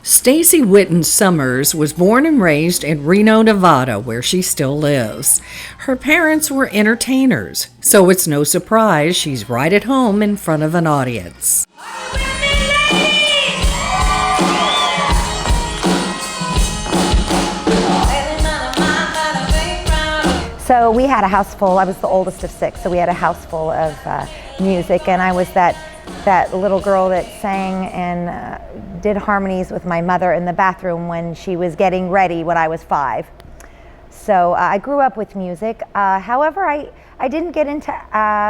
Stacey Whitton Summers was born and raised in Reno, Nevada, where she still lives. Her parents were entertainers, so it's no surprise she's right at home in front of an audience. So we had a house full. I was the oldest of 6, so we had a house full of music, and I was that little girl that sang and did harmonies with my mother in the bathroom when she was getting ready when I was 5. So I grew up with music. However, I didn't get into,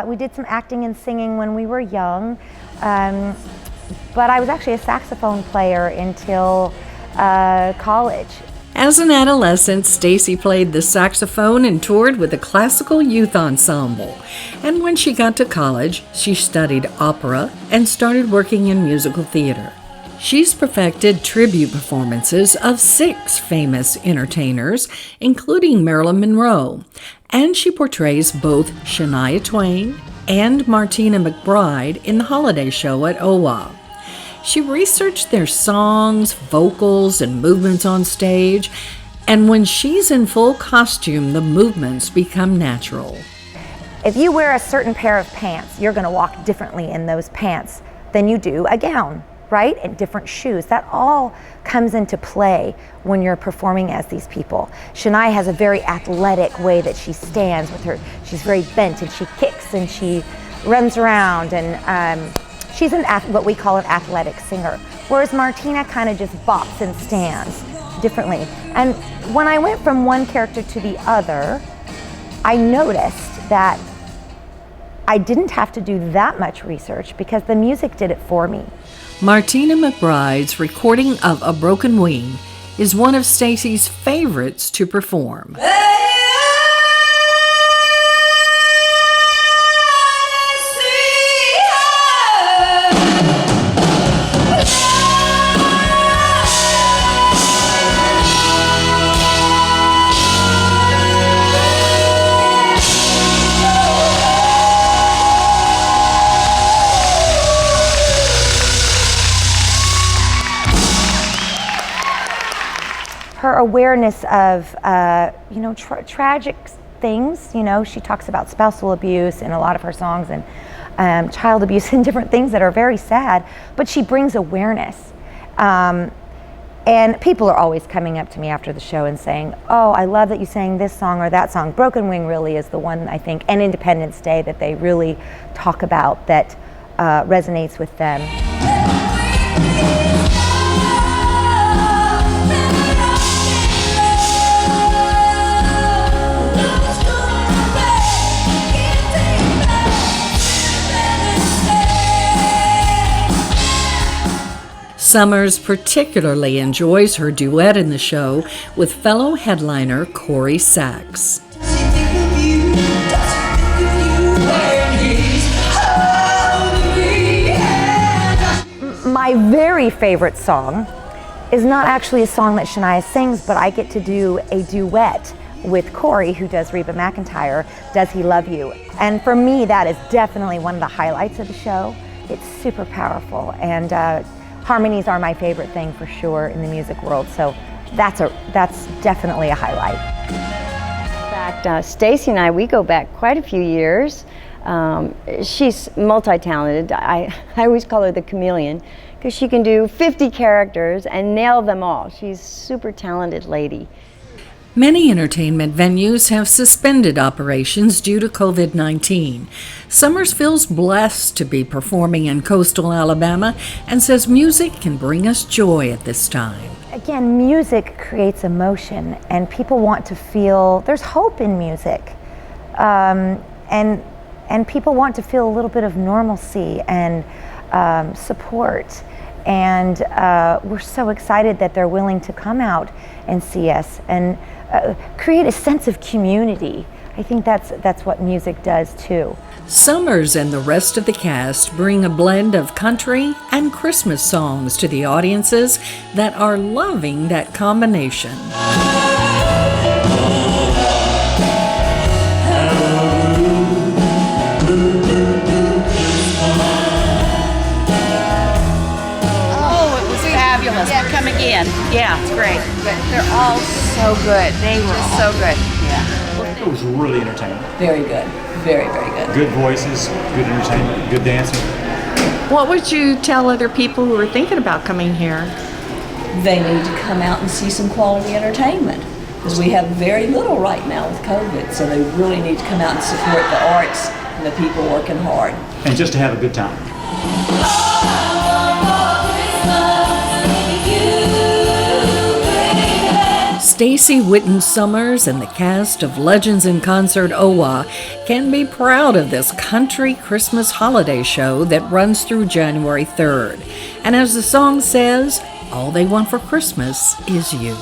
we did some acting and singing when we were young, but I was actually a saxophone player until college. As an adolescent, Stacey played the saxophone and toured with a classical youth ensemble. And when she got to college, she studied opera and started working in musical theater. She's perfected tribute performances of 6 famous entertainers, including Marilyn Monroe. And she portrays both Shania Twain and Martina McBride in the holiday show at OWA. She researched their songs, vocals, and movements on stage, and when she's in full costume, the movements become natural. If you wear a certain pair of pants, you're going to walk differently in those pants than you do a gown, right? And different shoes. That all comes into play when you're performing as these people. Shania has a very athletic way that she stands with her. She's very bent, and she kicks, and she runs around, and she's what we call an athletic singer, whereas Martina kind of just bops and stands differently. And when I went from one character to the other, I noticed that I didn't have to do that much research because the music did it for me. Martina McBride's recording of A Broken Wing is one of Stacey's favorites to perform. Her awareness of, tragic things. She talks about spousal abuse in a lot of her songs, and child abuse and different things that are very sad, but she brings awareness. And people are always coming up to me after the show and saying, oh, I love that you sang this song or that song. Broken Wing really is the one, I think, and Independence Day that they really talk about that resonates with them. Summers particularly enjoys her duet in the show with fellow headliner Corey Sachs. My very favorite song is not actually a song that Shania sings, but I get to do a duet with Corey, who does Reba McEntire, Does He Love You? And for me, that is definitely one of the highlights of the show. It's super powerful, and harmonies are my favorite thing for sure in the music world, so that's definitely a highlight. In fact, Stacey and I, we go back quite a few years. She's multi-talented. I always call her the chameleon because she can do 50 characters and nail them all. She's a super talented lady. Many entertainment venues have suspended operations due to COVID-19. Summers feels blessed to be performing in coastal Alabama and says music can bring us joy at this time. Again, music creates emotion, and people want to feel, there's hope in music. And people want to feel a little bit of normalcy and support. And we're so excited that they're willing to come out and see us and create a sense of community. I think that's what music does too. Summers and the rest of the cast bring a blend of country and Christmas songs to the audiences that are loving that combination. Christmas. Yeah. Come again. Yeah, it's great. But they're all so good. They were so good. It was really entertaining. Very good. Very, very good. Good voices, good entertainment, good dancing. What would you tell other people who are thinking about coming here? They need to come out and see some quality entertainment because we have very little right now with COVID. So they really need to come out and support the arts and the people working hard. And just to have a good time. Stacey Whitton Summers and the cast of Legends in Concert OWA can be proud of this country Christmas holiday show that runs through January 3rd. And as the song says, all they want for Christmas is you.